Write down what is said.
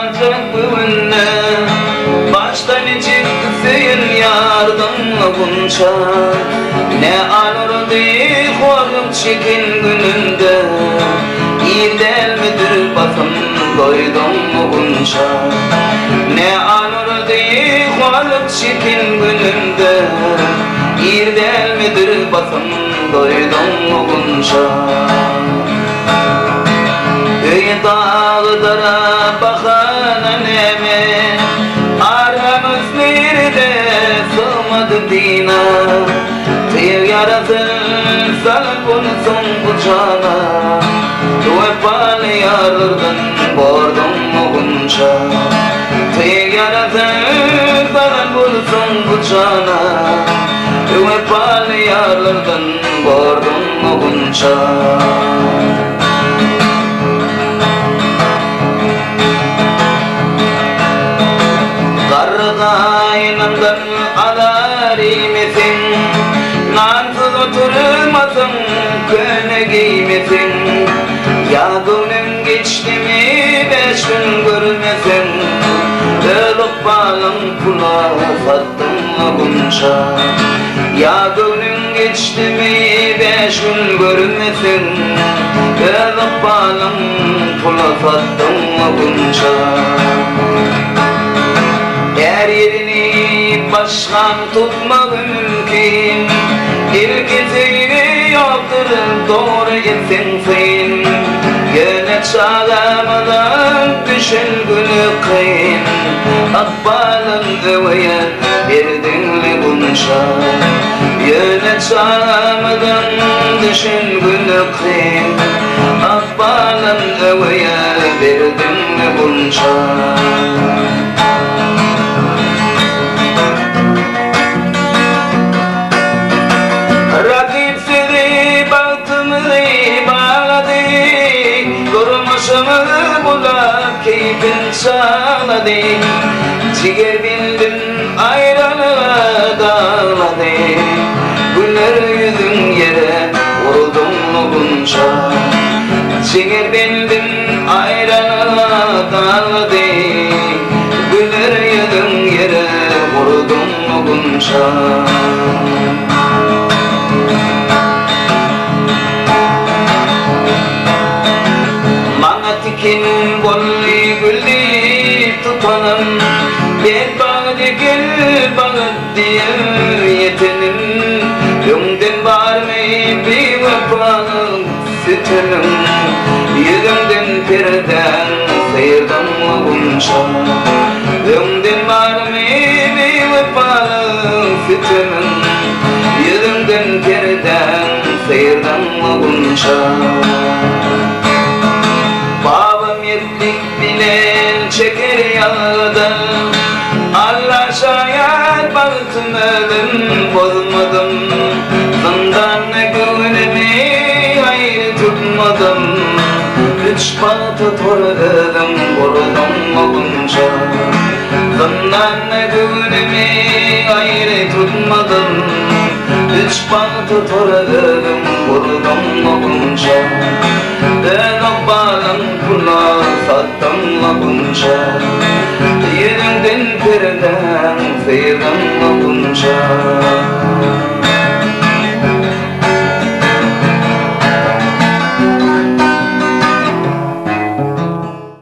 ancak bugünle baştan çıktı senin yardımla bunca. Ne alırdı korkup çekin gününde, iyi değil midir basın doydum mu bunca. Ne alırdı korkup çekin gününde, iyi değil midir basın doydum mu bunca. Ey dağlara bakan anneme, aramız nerede sığmadı dina. Tek yarasın sana konusun kucağına, vefalı yarlardan bordum mu bunca. Tek yarasın sana konusun kucağına, vefalı yarlardan bordum mu bunca. Kaynımdan alar imesin, nansız oturmasın, köne giymesin. Ya gönlüm geçti mi 5 gün görmesin, ölüp bağım kula sattım mı bunca. Ya gönlüm geçti mi 5 gün görmesin, ölüp bağım kula sattım mı bunca. Her yerini başkan tutmak mümkün, ilk etini yoktur doğru gitsin sen. Yöne çağlamadan düşün günü kıyın, akbalın öveye verdin mi bunca. Yöne çağlamadan düşün günü kıyın, akbalın öveye verdin mi bunca. Keyfin sağladı, ciğer bildin ayranına dağladı. Güller yüzün yere vurdum mu bunca. Ciğer bildin ayranına dağladı, güller yüzün yere vurdum mu bunca. Manatikin bolli gülli tutanım, ben bağdı gül bağdı diye yetenim. Yüzümden var mı bir vefanın sütünüm, yüzümden perden sıyırdım mı bunca. Yüzümden var mı bir vefanın sütünüm, yüzümden perden sıyırdım mı bunca. Babam yetlik bilen çeker yağdan, Allah şayet baktım öldüm bozmadım. Zindanla gönlümü ayrı tutmadım, 3 batı torladım vurdum mu bunca. Zindanla gönlümü ayrı tutmadım, 3 batı torladım vurdum mu bunca. Ben akbalım kula sattım mı bunca. Yüzünden perden sıyırdım mı bunca.